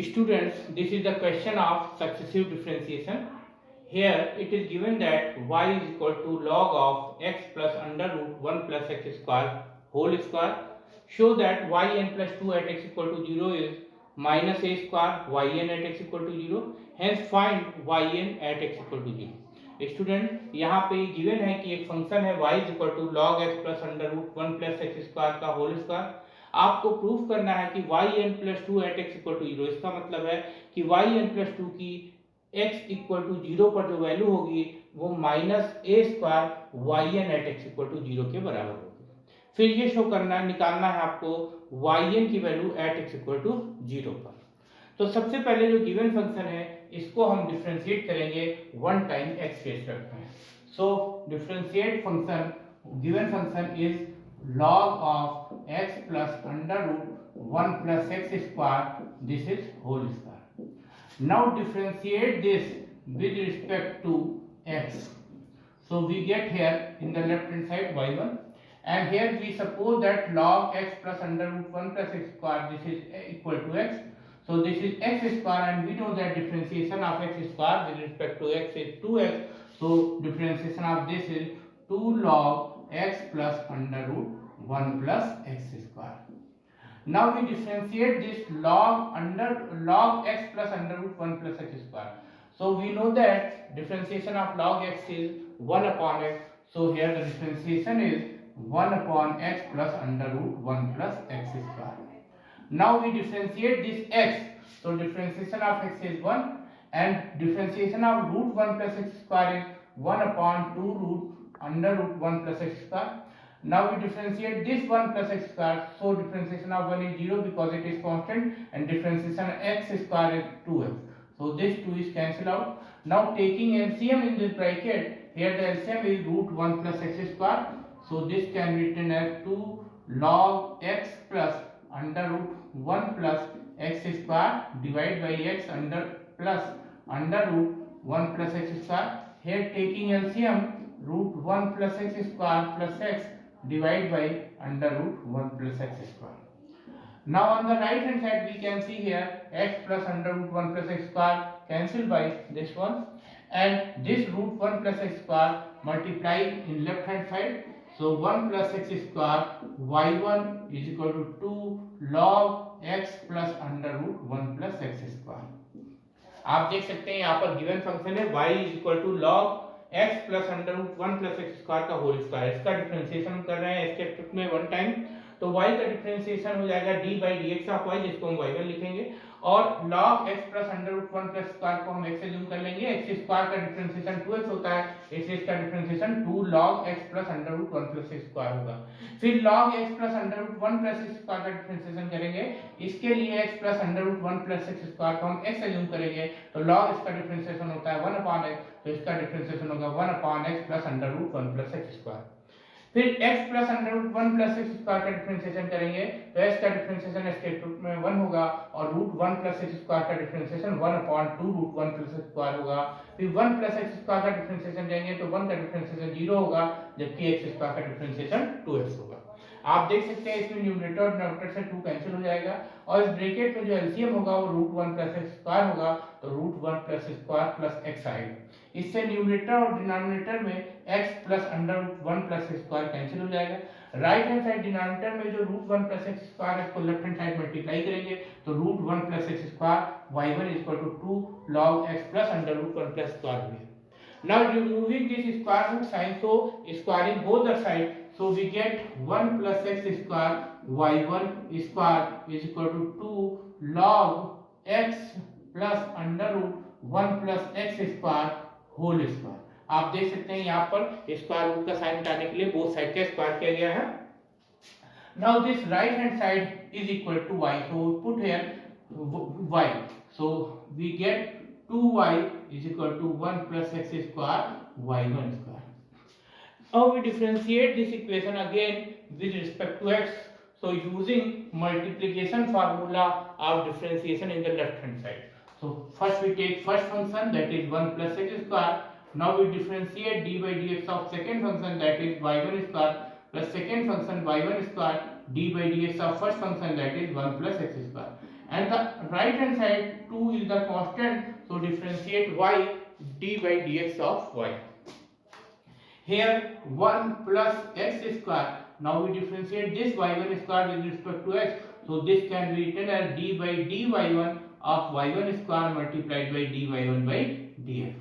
Students, this is the question of successive differentiation. Here it is given that y is equal to log of x plus under root 1 plus x square whole square. Show that yn plus 2 at x equal to 0 is minus a square yn at x equal to 0. Hence find yn at x equal to 0. Student यहाँ पे given है कि एक function है y is equal to log x plus under root 1 plus x square का whole square. आपको proof करना है कि y n plus two at x equal to zero. इसका मतलब है कि वाई एन प्लस टू की एक्स इक्वल टू जीरो पर जो वैल्यू होगी वो minus a square y n at x equal to zero के बराबर होगी. फिर ये शो करना है, निकालना है आपको वाई एन की value at x equal to zero पर. तो सबसे पहले जो गिवन फंक्शन है इसको हम डिफरेंशिएट करेंगे वन टाइम एक्स के रेस्पेक्ट में. सो differentiate function, given function is log of x plus under root 1 plus x square, this is whole square. Now differentiate this with respect to x. So we get here in the left hand side y1, and here we suppose that log x plus under root 1 plus x square, this is equal to x. So this is x square, and we know that differentiation of x square with respect to x is 2x. So differentiation of this is 2 log x plus under root 1 plus x square. Now we differentiate this log x plus under root 1 plus x square. So we know that differentiation of log x is 1 upon x. So here the differentiation is 1 upon x plus under root 1 plus x square. Now we differentiate this x. So differentiation of x is 1, and differentiation of root 1 plus x square is 1 upon 2 root under root 1 plus x square. Now we differentiate this 1 plus x square. So differentiation of 1 is 0 because it is constant, and differentiation of x square is 2x. So this 2 is cancelled out. Now taking LCM in this bracket, here the LCM is root 1 plus x square. So this can be written as 2 log x plus under root 1 plus x square divided by x under root 1 plus x square. Here taking LCM, root 1 plus x square plus x divided by under root 1 plus x square. Now on the right hand side we can see here x plus under root 1 plus x square cancelled by this one, and this root 1 plus x square multiplied in left hand side. So 1 plus x square y1 is equal to 2 log x plus under root 1 plus x square. आप देख सकते हैं यहाँ पर given function है y is equal to log x plus under root 1 plus x square का whole square. इसका differentiation कर रहे हैं इसके रेस्पेक्ट में वन टाइम. तो y का डिफरेंशिएशन हो जाएगा d by dx of y, जिसको हम y1 लिखेंगे, और log x plus under root 1 plus square को हम x से जूम कर लेंगे. x स्क्वायर का डिफरेंशिएशन 2x होता है, इसलिए इसका differentiation 2 log x plus under root 1 plus x square होगा. फिर log x plus under root 1 plus x square का डिफरेंशिएशन करेंगे. इसके लिए x plus under root 1 plus x square को हम x से जूम करेंगे, तो log इसका डिफरेंशिएशन होता है 1 upon x. तो इसका डिफरेंशिएशन होगा 1 upon x plus under root 1 plus x square. फिर x plus under root 1 plus x square का डिफरेंशिएशन करेंगे, तो x का डिफरेंशिएशन इसके रूट में 1 होगा, और रूट 1 plus x स्क्वायर का differentiation 1 upon 2 root 1 plus x square होगा. फिर 1 plus x स्क्वायर का डिफरेंशिएशन देंगे तो 1 का डिफरेंशिएशन 0 होगा, जबकि x स्क्वायर का डिफरेंशिएशन 2x होगा. आप देख सकते हैं इसमें न्यूमरेटर और डिनोमिनेटर से 2 कैंसिल हो जाएगा, और इस ब्रैकेट में जो एलसीएम होगा वो रूट 1 प्लस एक्स स्क्वायर होगा, तो root 1 plus square plus x आएगा. इससे न्यूमरेटर और डिनोमिनेटर में x plus under root 1 plus x square cancel हो जाएगा. राइट हैंड साइड डिनोमिनेटर में जो रूट 1 प्लस एक्स स्क्वायर है इसको लेफ्ट हैंड साइड मल्टीप्लाई करेंगे, तो root 1 plus x square y1 equal to 2 log x plus under root 1 plus square हुआ. Now removing this square root sign, so squaring both the side, so we get 1 plus x square y1 square is equal to 2 log x plus under root 1 plus x square whole square. आप देख सकते हैं यहाँ पर square root का sign हटाने के लिए बोथ साइड का स्क्वायर किया गया है. Now this right hand side is equal to y, so we put here y, so we get 2y is equal to 1 plus x square y1 square. Now we differentiate this equation again with respect to x. So using multiplication formula of differentiation in the left hand side. So first we take first function, that is 1 plus x square. Now we differentiate d by dx of second function, that is y1 square, plus second function y1 square d by dx of first function, that is 1 plus x square. and the right hand side 2 is the constant, so differentiate y d by dx of y. Here 1 plus x square, now we differentiate this y1 square with respect to x, so this can be written as d by dy1 of y1 square multiplied by dy1 by dx,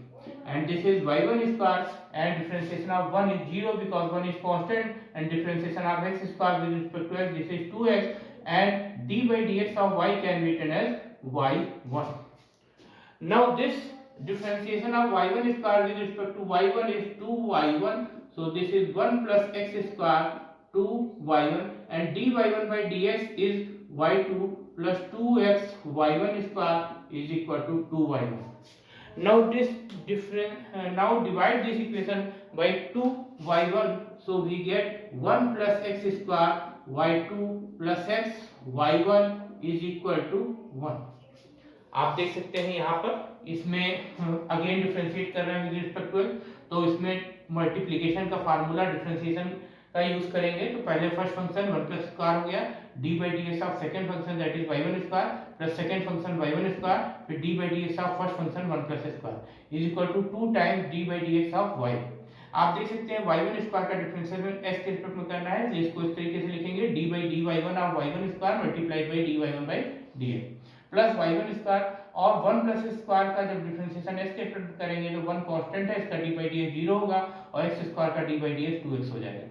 and this is y1 square, and differentiation of 1 is 0 because 1 is constant, and differentiation of x square with respect to x, this is 2x, and d by dx of y can be written as y1. Now this differentiation of y1 square with respect to y1 is 2y1, so this is 1 plus x square 2y1, and dy1 by dx is y2 plus 2x y1 square is equal to 2y1. Now this now divide this equation by 2y1, so we get 1 plus x square y2 plus x y1 is equal to 1. आप देख सकते हैं यहाँ पर इसमें again differentiate कर रहे हैं विद रिस्पेक्ट टू, तो इसमें मल्टीप्लिकेशन का फार्मूला डिफरेंशिएशन का यूज करेंगे। तो पहले फर्स्ट फंक्शन 1 प्लस स्क्वायर हो गया D by D X of second function that is y1 square plus second function y1 square, फिर D by D X of first function 1 plus square is equal to 2 times D by D X of y। आप देख सकते हैं y1 square का differential में s के respect में करना है, तो इसको इस तरीके से लिखेंगे D by D y1 of y1 square multiplied by D y1 by dx plus y1 square, और 1 प्लस स्क्वायर का जब डिफरेंशिएशन s के रिस्पेक्ट करेंगे तो 1 कांस्टेंट है, इसका d बाई dx 0 होगा और x स्क्वायर का d बाई dx 2x हो जाएगा।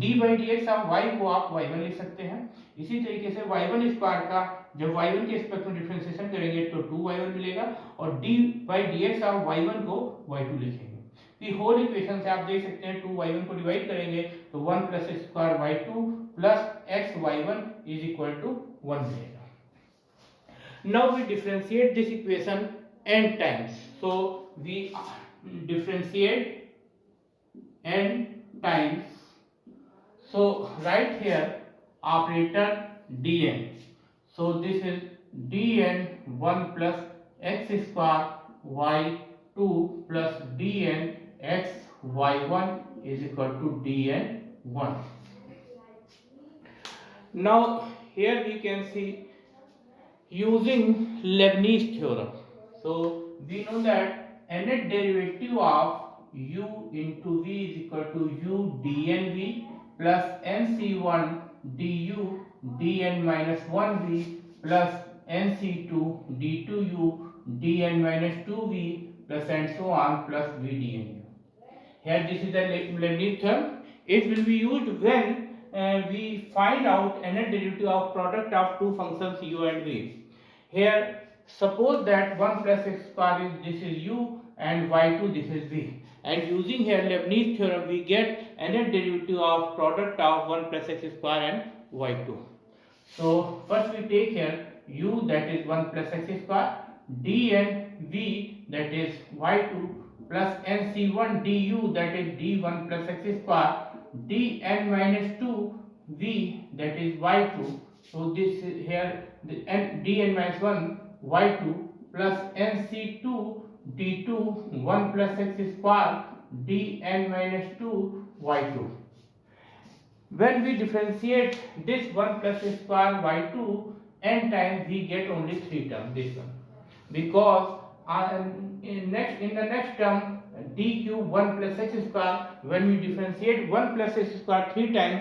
d by dx of y को आप y1 लिख सकते हैं। इसी तरीके से y1 स्क्वायर का जब y1 के रिस्पेक्ट में डिफरेंशिएशन करेंगे तो 2y1 मिलेगा, और d by dx of y1 को y2 लिखेंगे। ये होल इक्वेशन से आप देख सकते हैं 2y1 को डिवाइड करेंगे तो 1 plus square y2 plus x y1 is equal to 1 मिलेगा। Now we differentiate this equation n times. So we differentiate n times. So right here operator dn. So this is dn 1 plus x square y2 plus dn x y1 is equal to dn 1. Now here we can see using Leibniz theorem. So we know that nth derivative of u into v is equal to u dnv plus nc1 du dn minus 1v plus nc2 d2u dn minus 2v plus and so on plus v dnu. Here this is the Leibniz theorem. It will be used when we find out nth derivative of product of two functions u and v. Here suppose that 1 plus x square is this is u and y2 this is v, and using here Leibniz theorem we get nth derivative of product of 1 plus x square and y2. So first we take here u that is 1 plus x square, dn v that is y2 plus nc1 du that is d1 plus x square, dn minus 2 v that is y2. So this is here the dn minus 1 y2 plus nc2 d2 1 plus x square dn minus 2 y2. When we differentiate this 1 plus x square y2 n times we get only 3 terms, this one, because in the next term d cube 1 plus x square, when we differentiate 1 plus x square 3 times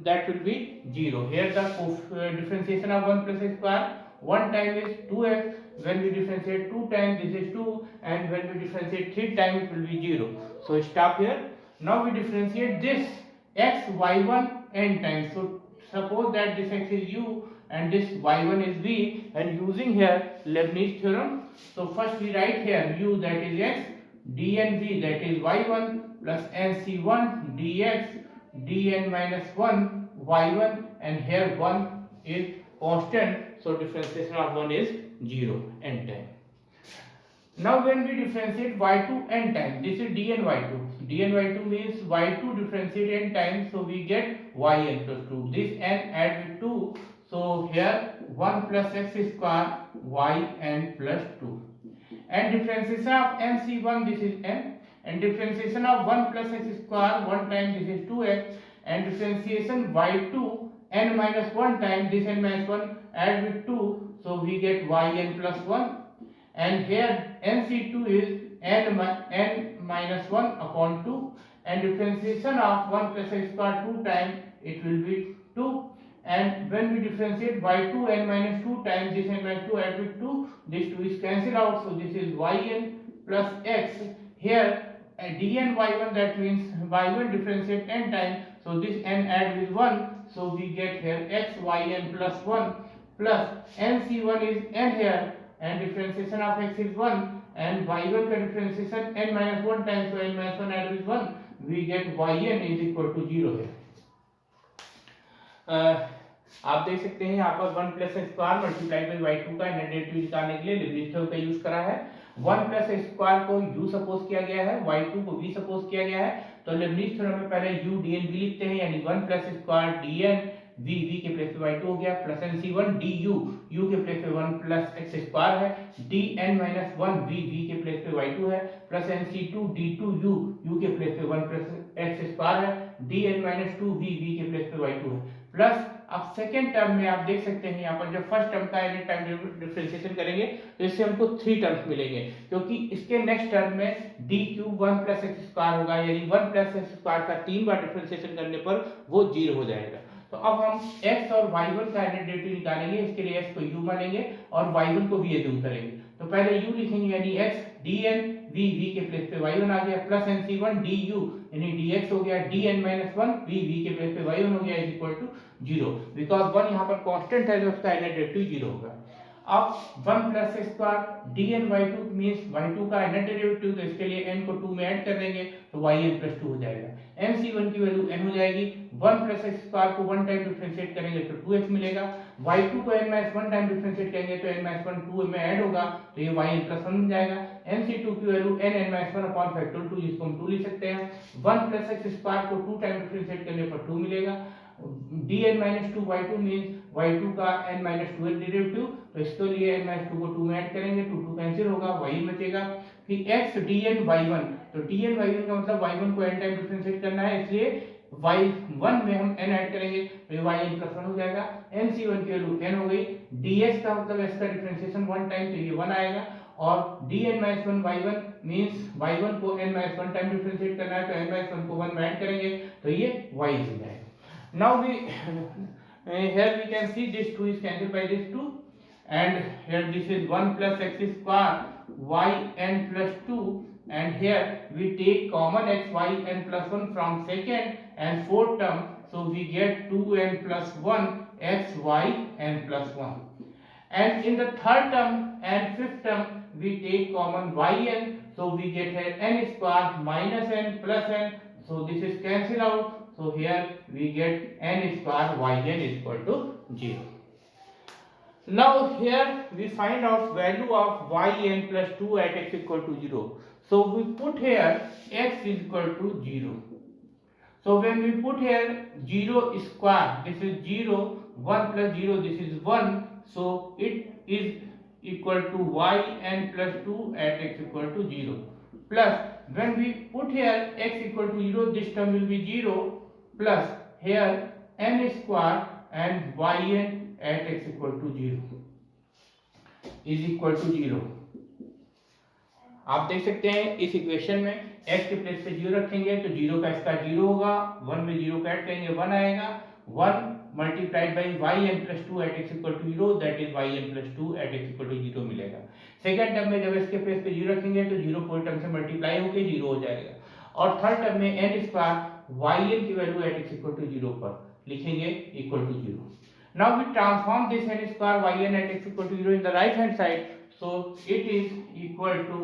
that will be 0. Here the differentiation of 1 plus x square one time is 2x, when we differentiate 2 times this is 2, and when we differentiate 3 times it will be 0. So stop here. Now we differentiate this x y1 n times. So suppose that this x is u and this y1 is v, and using here Leibniz theorem, so first we write here u that is x, dnv that is y1 plus nc1 dx dn minus 1 y1, and here 1 is constant, so differentiation of 1 is 0 n time. Now when we differentiate y2 n time, this is dn y2. dn y2 means y2 differentiate n time, so we get yn plus 2. This n add with 2, so here 1 plus x square yn plus 2. And differentiation of nc1 this is n, and differentiation of 1 plus x square one time this is 2x, and differentiation y2 n minus 1 time this n minus 1 add with 2, so we get yn plus 1, and here nc2 is n minus 1 upon 2, and differentiation of 1 plus x square 2 times it will be 2, and when we differentiate y2 n minus 2 times this n minus 2 add with 2, this 2 is cancelled out, so this is yn plus x. Here dn y1, that means y1 differentiate n times, so this n add with 1, so we get here x yn plus 1 plus nc1 is n here, and differentiation of x is 1, and y1 का differentiation n minus 1 times, so n minus 1 add with 1, we get yn is equal to 0 है। आप देख सकते हैं यहाँ पर 1 plus x square multiplied by y two का derivative निकालने के लिए लिबनिट्ज थ्योरम का यूज करा है। 1 प्लस एक्स स्क्वायर को u सपोज किया गया है, y2 को v सपोज किया गया है, तो लिबनिट्ज थ्योरम में पहले u dn v लिखते हैं, यानी 1 plus x square dn v के प्लेस पे y2 हो गया, प्लस nc1 du u के प्लेस पे 1 प्लस एक्स स्क्वायर है, dn माइनस 1 v के प्लेस पे y2 है, प्लस nc2 d2 u के प्लेस पे 1 प्लस एक्स स्क्वायर है, dn माइनस 2 v के प्लेस पे y2 है, प्लस अब सेकेंड टर्म में आप देख सकते हैं यहाँ पर जब फर्स्ट टर्म का एनी टाइम डिफरेंशिएशन करेंगे तो इससे हमको 3 टर्म्स मिलेंगे, क्योंकि इसके नेक्स्ट टर्म में D cube 1 plus x square होगा, यानी 1 प्लस एक्स स्क्वायर का 3 बार डिफरेंशिएशन करने पर वो 0 हो जाएगा। तो अब हम x और y1 का डेरिवेटिव निकालेंगे, इसके लिए x को u मानेंगे और y1 को v एज्यूम करेंगे। तो पहले u लिखेंगे, यानी x dn v के प्लेस पे y1 आ गया, प्लस nc1 du यानी dx हो गया, dn माइनस 1 v के प्लेस पे y1 हो गया इज इक्वल टू 0, बिकॉज 1 यहाँ पर कांस्टेंट है, जो उसका डेरिवेटिव 0 होगा। अब 1 plus x square dn y2 means y2 का n डेरिवेटिव, तो इसके लिए n को 2 में ऐड कर देंगे तो yn प्लस 2 हो जाएगा, nc1 की वैल्यू n हो जाएगी, 1 प्लस एक्स स्क्वायर को 1 टाइम डिफरेंशिएट करेंगे तो 2x मिलेगा, y2 को n माइनस 1 टाइम डिफरेंशिएट करेंगे तो n माइनस 1 2 में ऐड होगा तो ये yn प्लस 1 बन जाएगा, nc2 की value n minus 1 upon factor 2, जिसको हम 2 लिख सकते हैं, 1 प्लस एक्स स्क्वायर को 2 टाइम डिफरेंशिएट करने पर 2 मिलेगा, dn minus 2 y2 means y2 का n माइनस 2 डेरिवेटिव, तो इसके लिए n माइनस 2 को 2 में ऐड करेंगे तो 2 कैंसिल होगा, y बचेगा, फिर x dn y1, तो dn y1 का मतलब y1 को n टाइम डिफरेंशिएट करना है, इसलिए y1 में हम n ऐड करेंगे तो ये yn प्लस 1 हो जाएगा, nc1 की वैल्यू n हो गई, dx का मतलब x का डिफरेंशिएशन 1 टाइम तो ये 1 आएगा, और dn minus 1 y1 means y1 को n माइनस 1 टाइम डिफरेंशिएट करना है तो n माइनस 1 को 1 में ऐड करेंगे तो ये y हो जाएगा। Now we here we can see this 2 is cancelled by this 2, and here this is 1 plus x square yn plus 2, and here we take common x yn plus 1 from second and fourth term, so we get 2n plus 1 x yn plus 1, and in the third term and fifth term we take common yn, so we get here n square minus n plus n, so this is cancelled out, so here we get n square yn is equal to 0. Now here we find out value of yn plus 2 at x equal to 0. So we put here x is equal to 0. So when we put here 0 square, this is 0, 1 plus 0, this is 1, so it is equal to yn plus 2 at x equal to 0. Plus when we put here x equal to 0, this term will be 0, plus here n square and yn at x equal to 0 is equal to 0. आप देख सकते हैं इस equation में x के place पे 0 रखेंगे तो 0 का इसका 0 होगा, 1 में 0 का ऐड करेंगे 1 आएगा, 1 multiplied by yn plus 2 at x equal to 0, that is yn plus 2 at x equal to 0 मिलेगा। सेकंड टर्म में जब इसके प्लेस पे 0 रखेंगे तो 0 पूरे टर्म से मल्टीप्लाई होकर 0 हो जाएगा, और थर्ड टर्म में n स्क्वायर yn की value at x equal to 0 पर लिखेंगे equal to 0। Now we transform this n square yn at x equal to 0 in the right hand side, so it is equal to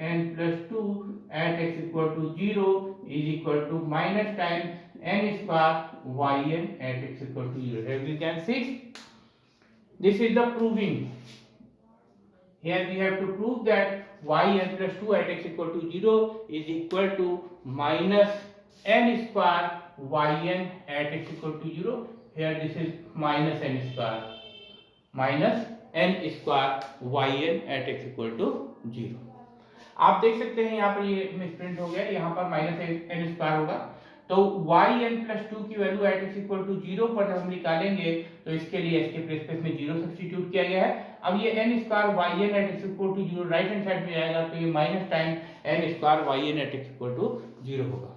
yn plus 2 at x equal to 0 is equal to minus times n square yn at x equal to 0. Here we can see this is the proving. Here we have to prove that yn plus 2 at x equal to 0 is equal to minus n square yn at x equal to 0. Here this is minus n square yn at x equal to 0. आप देख सकते हैं यहाँ पर ये misprint हो गया, यहाँ पर माइनस n स्क्वायर होगा, तो yn प्लस 2 की value at x equal to 0 पर जब हम निकालेंगे तो इसके लिए इसके प्लेस पे इसमें 0 सब्स्टिट्यूट किया गया है। अब ये n square yn at x equal to 0 right hand side में जाएगा तो ये minus time n square yn at x equal to 0 होगा।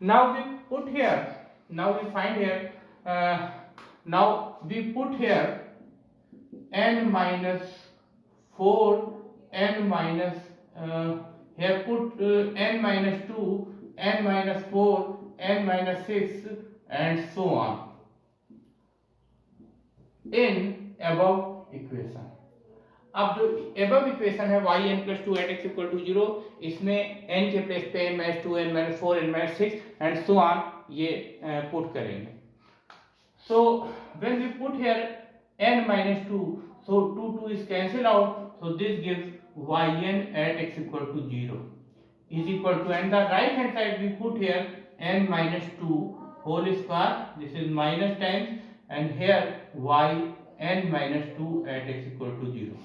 Now we put here, now we find here, now we put here n minus 4, n minus, here put n minus 2, n minus 4, n minus 6 and so on in above equation। अब जो above equation है yn plus 2 at x equal to 0, इसमें n के place पे n minus 2, n minus 4, n minus 6 and so on ये put करेंगे। So when we put here n minus 2, so 2 is cancel out, so this gives yn at x equal to 0 is equal to, and the right hand side we put here n minus 2 whole square, this is minus times, and here y n minus 2 at x equal to 0।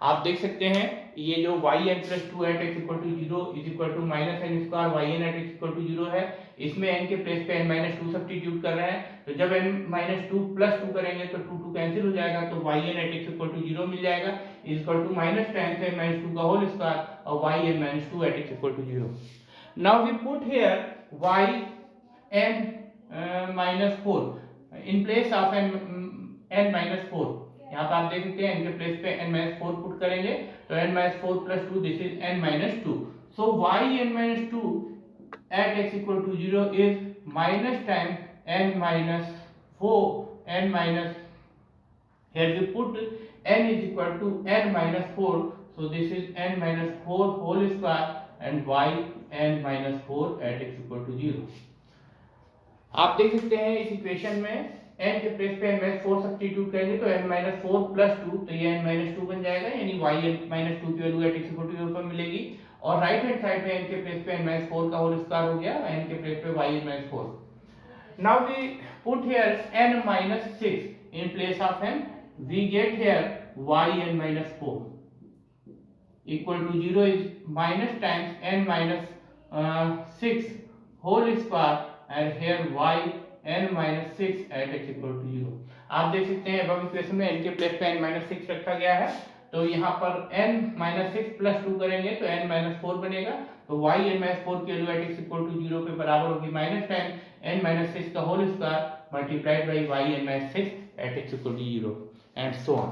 आप देख सकते हैं ये जो yn plus 2 at x equal to 0 is equal to minus n square yn at x equal to 0 है। इसमें n के place पे n minus 2 सब्स्टिट्यूट कर रहे हैं, तो जब n minus 2 plus 2 करेंगे तो 2 कैंसिल हो जाएगा, तो yn at x equal to 0 मिल जाएगा is equal to minus times n minus 2 का whole square और yn minus 2 at x equal to 0। Now we put here yn minus 4 in place of n minus 4। यहाँ पर आप देख सकते हैं n के प्लेस पे n minus 4 पुट करेंगे तो n minus 4 plus 2, this is n minus 2। So yn minus 2 at x equal to 0 is minus times n minus 4, n minus, here we put n is equal to n minus 4, so this is n minus 4 whole square and y n minus 4 at x equal to 0। आप देख सकते हैं इस equation में n के place पे n minus 4 substitute करेंगे तो n minus 4 plus 2, तो ये n minus 2 बन जाएगा, यानी y n minus 2 की value at x equal to 0 पर मिलेगी। और राइट हैंड साइड में n के प्लेस पे n minus 4 का होल स्क्वायर हो गया, n के प्लेस पे y n minus 4। Now we put here n minus 6 in place of n, we get here y n minus 4 equal to 0 is minus times n minus 6 whole square and here y n minus 6 at x equal to 0। आप देख सकते हैं अब equation में n के place पे n minus 6 रखा गया है, तो यहाँ पर n minus 6 plus 2 करेंगे तो n minus 4 बनेगा, तो y n minus 4 की value at x equal to 0 पे बराबर होगी माइनस टाइम n minus 6 का whole square multiplied by y n minus 6 at x equal to 0 and so on।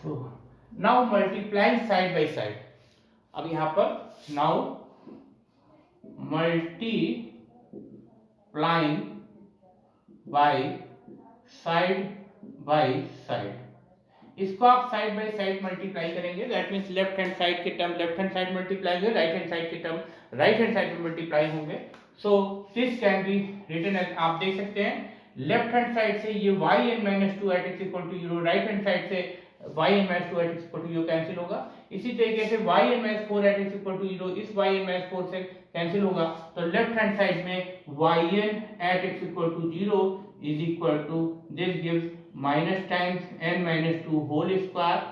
So now multiplying side by side, अब यहाँ पर now multiplying by side, इसको आप side by side multiply करेंगे, that means left hand side के term left hand side multiply होंगे, right hand side के term right hand side में मल्टीप्लाई होंगे। So this can be written as, आप देख सकते हैं लेफ्ट हैंड साइड से ये yn minus 2 at x equal to 0, right hand side से yn minus 2 at x equal to 0 cancel होगा। इसी तरीके से yn minus 4 at x equal to 0 इस yn minus 4 से कैंसिल होगा, तो लेफ्ट हैंड साइड में yn at x equal to 0 is equal to, this gives minus times n minus 2 whole square,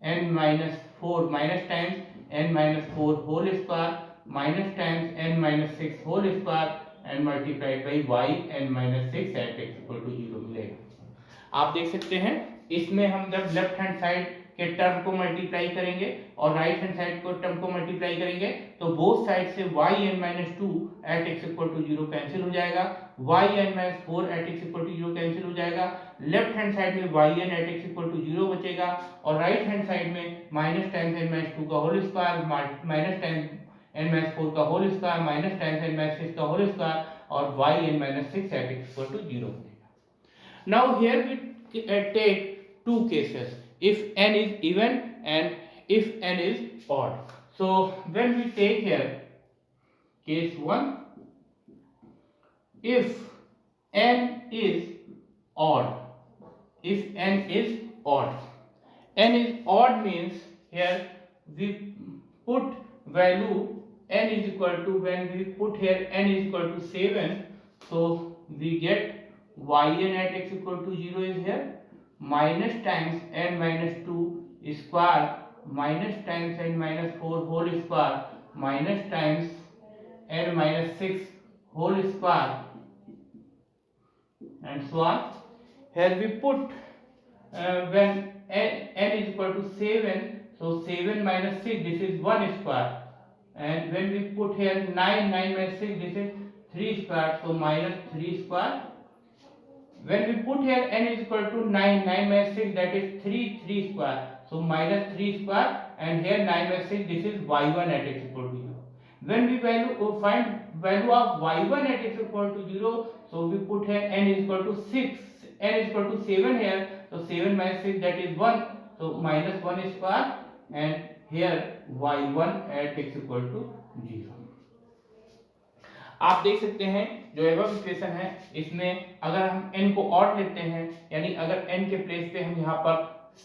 n minus 4 minus times n minus 4 whole square minus times n minus 6 whole square and multiplied by y n minus 6 at x equal to 0 मिलेगा। आप देख सकते हैं इसमें हम जब left hand side के term को मल्टीप्लाई करेंगे और राइट हैंड साइड को टर्म को मल्टीप्लाई करेंगे तो बोथ साइड से yn minus 2 at x equal to 0 cancel हो जाएगा, yn minus 4 at x equal to 0 cancel हो जाएगा, लेफ्ट हैंड साइड में yn at x equal to 0 बचेगा और राइट हैंड साइड में माइनस टाइम्स n minus 2 का whole square minus times n minus 4 का whole square minus times n minus 6 का whole square और yn minus 6 at x equal to 0 बनेगा। Now here we take two cases, if n is even and if n is odd। So when we take here case 1, if n is odd, if n is odd, n is odd means here we put value n is equal to, when we put here n is equal to 7, so we get yn at x equal to 0 is here minus times n minus 2 square minus times n minus 4 whole square minus times n minus 6 whole square and so on. Here we put when n is equal to 7, so 7 minus 6, this is 1 square, and when we put here 9 minus 6, this is 3 square, so minus 3 square. When we put here n is equal to 9 minus 6, that is 3 square, so minus 3 square, and here 9 minus 6, this is y1 at x equal to 0. When we find value of y1 at x equal to 0, so we put here n is equal to 6, n is equal to 7 here, so 7 minus 6, that is 1, so minus 1 square, and here y1 at x equal to 0. आप देख सकते हैं जो above equation है, इसमें अगर हम n को ऑड लेते हैं, यानी अगर n के प्लेस पे हम यहाँ पर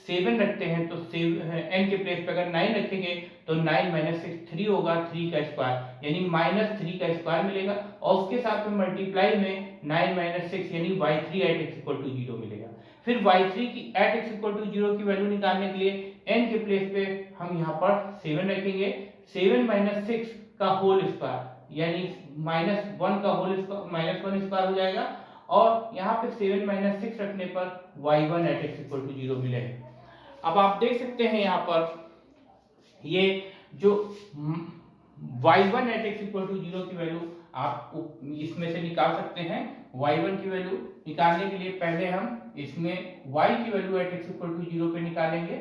7 रखते हैं, तो n के प्लेस पे अगर 9 रखेंगे तो 9 माइनस 6 3 होगा, 3 का स्क्वायर यानी माइनस 3 का स्क्वायर मिलेगा, और उसके साथ में मल्टीप्लाई में 9 माइनस 6 यानी y3 eight x equal to 0 मिलेगा। फिर y3 की एट एक्स इक्वल टू 0 की वैल्यू निकालने के लिए n के प्लेस पे हम यहाँ पर 7 रखेंगे, 7 माइनस 6 का होल स्क्वायर यानी माइनस 1 का होल स्क्वायर माइनस 1 स्क्वायर हो जाएगा, और यहाँ पे 7 माइनस 6 रखने पर y1 eight x equal to 0 मिलेगा। अब आप देख सकते हैं यहाँ पर ये जो y1 eight x equal to 0 की वैल्यू आप इसमें से निकाल सकते हैं। y1 की वैल्यू निकालने के लिए पहले हम इसमें y की value at x equal to 0 पे निकालेंगे,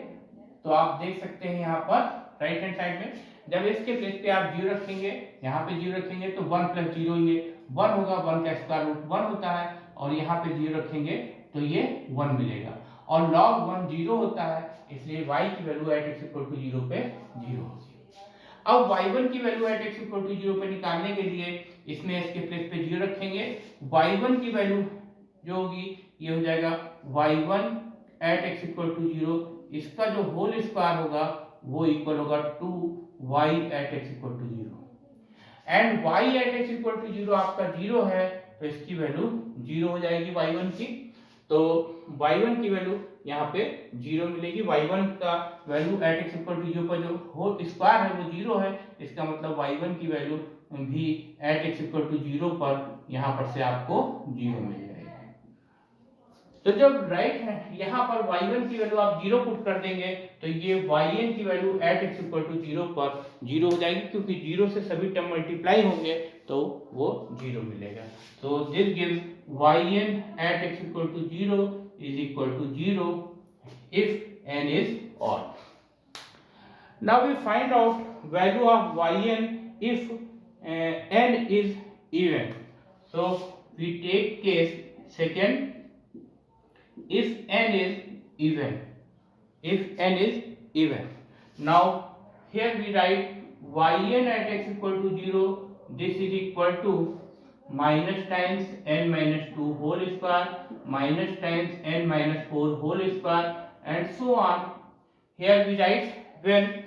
तो आप देख सकते हैं यहाँ पर राइट हैंड साइड में जब इसके प्लेस पे आप 0 रखेंगे, यहाँ पे 0 रखेंगे तो 1 प्लस 0 ये 1 होगा, 1 का स्क्वायर रूट 1 होता है, और यहाँ पे 0 रखेंगे तो ये 1 मिलेगा, और log 1 0 होता है, इसलिए y की value at x equal to 0 पे 0 होगी। अब y1 की value at x equal to 0 पे निकालने के लिए इसमें इसके प्लेस पे 0 रखेंगे, y1 की वैल्यू जो होगी ये हो जाएगा y1 eight x equal to 0, इसका जो होल स्क्वायर होगा वो इक्वल होगा to y at x equal to 0, and y at x equal to 0 आपका 0 है, तो इसकी वैल्यू 0 हो जाएगी y1 की, तो y1 की वैल्यू यहाँ पे 0 मिलेगी। y1 का value at x equal to 0 पर जो होल स्क्वायर है वो 0 है, इसका मतलब y1 की वैल्यू भी एट एक्स इक्वल टू 0 पर यहाँ पर से आपको 0 मिल जाएगी। तो जब राइट है यहाँ पर y1 की वैल्यू आप 0 पुट कर देंगे तो ये yn की value at x equal to 0 पर 0 हो जाएगी, क्योंकि 0 से सभी टर्म मल्टीप्लाई होंगे तो वो 0 मिलेगा। तो this gives yn at x equal to 0 is equal to 0 if n is odd. Now we find out value of yn if n is even. So we take case second, if n is even, now here we write yn at x equal to 0, this is equal to minus times n minus 2 whole square minus times n minus 4 whole square and so on. Here we write when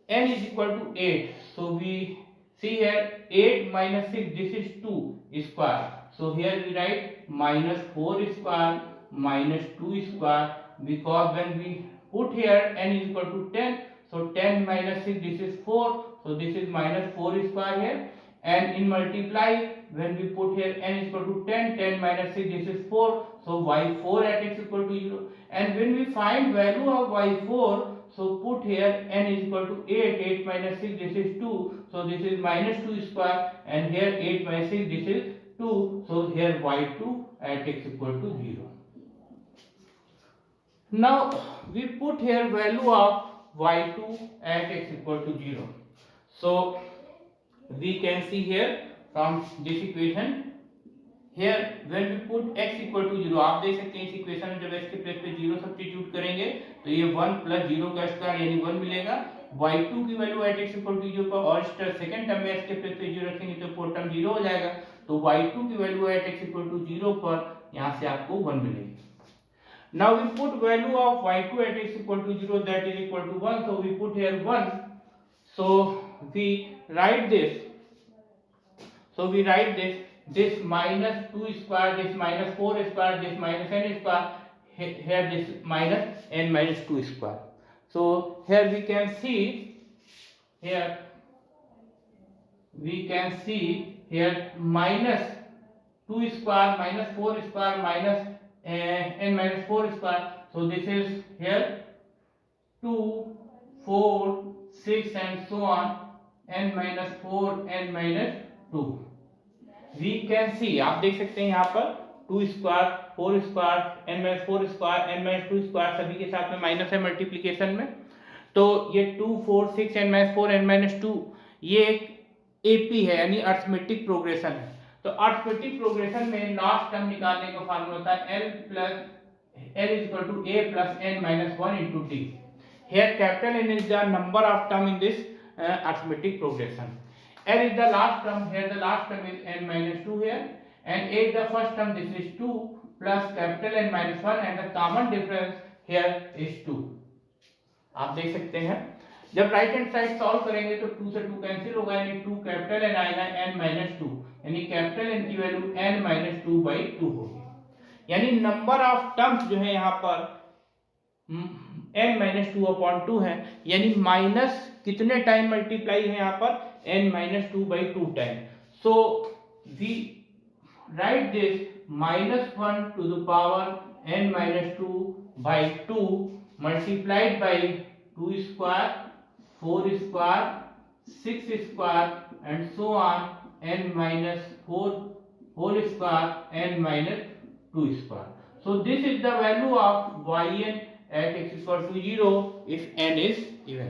n is equal to 8, so we see here 8 minus 6, this is 2 square, so here we write minus 4 square minus 2 square, because when we put here n is equal to 10, so 10 minus 6, this is 4, so this is minus 4 square here, and in multiply when we put here n is equal to 10, 10 minus 6, this is 4, so y4 at x equal to 0, and when we find value of y4, so put here n is equal to 8, 8 minus 6, this is 2, so this is minus 2 square, and here 8 minus 6, this is 2, so here y2 at x equal to 0. Now we put here value of y2 at x equal to 0. So we can see here from this equation, here when we put x equal to 0, आप देख सकते हैं इस equation में जब x के place पे 0 substitute करेंगे तो ये 1 प्लस 0 का स्क्वायर यानी 1 मिलेगा, y2 की value at x equal to 0 पर और सेकंड टर्म में x के प्लेस पे 0 रखेंगे तो फोर्थ टर्म 0 हो जाएगा, तो y2 की value at x equal to 0 पर यहाँ से आपको 1 मिलेगी। Now we put value of y2 at x equal to 0, that is equal to 1, so we put here 1, so we write this, this minus 2 square, this minus 4 square, this minus n square, here this minus n minus 2 square, So here we can see here minus 2 square minus 4 square minus n minus 4 square. So this is here 2, 4, 6 and so on n minus 4 n minus 2. We can see, आप देख सकते हैं यहाँ पर 2 square 4 square n minus 4 square n minus 2 square सभी के साथ में माइनस है मल्टीप्लिकेशन में। तो ये 2, 4, 6 n माइनस 4 n माइनस 2 ये एक एपी है यानी अर्थमेटिक प्रोग्रेशन है। तो अर्थमेटिक प्रोग्रेशन में लास्ट टर्म निकालने का फार्मूला होता है L is equal to a plus n minus 1 into t. Here capital N is the number of term in this arithmetic progression. L is the last term, here the last term is n minus 2 here, and a is the first term, this is 2 plus capital N minus 1 and the common difference here is 2. आप देख सकते हैं जब right hand side solve करेंगे तो 2 से 2 cancel होगा यानी 2 कैपिटल N आएगा n माइनस 2 यानी कैपिटल N की वैल्यू n माइनस 2/2 होगी। यानी नंबर ऑफ टर्म्स जो है यहाँ पर n माइनस 2/2 है यानी माइनस कितने टाइम मल्टीप्लाई है यहाँ पर n minus 2/2 time. So we write this -1 to the power n minus 2/2 multiplied by 2 square 4 square 6 square and so on n minus 4 whole square n minus 2 square. So this is the value of yn at x equal to 0 if n is even.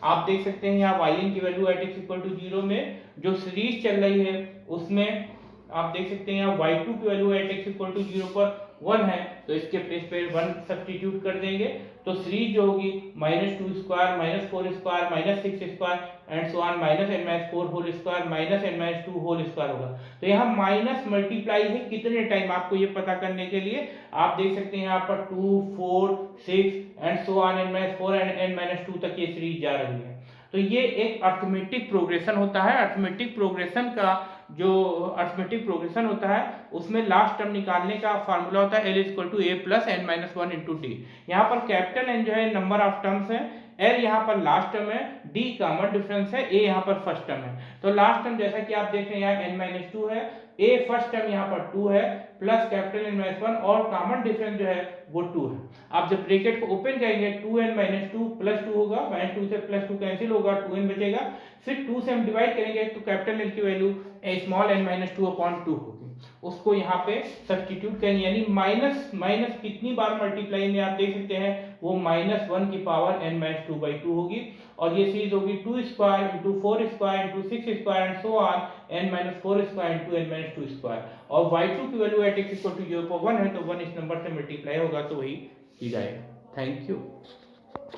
आप देख सकते हैं यहाँ yn की value at x equal to 0 में जो series चल रही है उसमें आप देख सकते हैं यहाँ y2 की value at x equal to 0 पर 1 है तो इसके प्लेस पे 1 सब्स्टिट्यूट कर देंगे तो सीरीज जो होगी -2 square -4 square -6 square and so on -n-4 whole square -n-2 whole square होगा। तो यहाँ माइनस मल्टीप्लाई है कितने टाइम आपको ये पता करने के लिए आप देख सकते हैं यहाँ पर 2, 4, 6 and so on n-4 and n-2 तक ये सीरीज जा रही है। तो ये एक अर्थमेटिक प्रोग्रेशन होता है। अर्थमेटिक प्रोग्रेशन का जो अर्थमेटिक प्रोग्रेशन होता है उसमें लास्ट टर्म निकालने का फार्मूला होता है L equal to a plus n minus 1 into t. यहाँ पर कैपिटल N जो है नंबर ऑफ टर्म्स है, L यहाँ पर लास्ट टर्म है, D कॉमन डिफरेंस है, A यहाँ पर फर्स्ट टर्म है। तो लास्ट टर्म जैसा कि आप देख रहे हैं यहाँ n माइनस 2 है, A फर्स्ट टर्म यहाँ पर 2 है प्लस कैपिटल N माइनस 1 और कॉमन डिफरेंस जो है वो 2 है। आप जब ब्रैकेट को ओपन करेंगे 2n माइनस 2 प्लस 2 होगा, -2 से प्लस 2 कैंसिल होगा, 2n बचेगा, फिर 2 से हम डिवाइड करेंगे तो कैपिटल N की वैल्यू स्मॉल n माइनस 2/2 होगी। उसको यहाँ पे सब्स्टिट्यूट करेंगे यानी माइनस कितनी बार मल्टीप्लाई में आप देख सकते हैं वो -1 की पावर n माइनस 2/2 होगी और ये सीरीज होगी 2 square into 4 square into 6 square and so on n minus 4 square into n minus 2 square और y2 की value at x equal to 0 पर 1 है तो 1 इस नंबर से मल्टीप्लाई होगा तो वही की जाएगा। Thank you.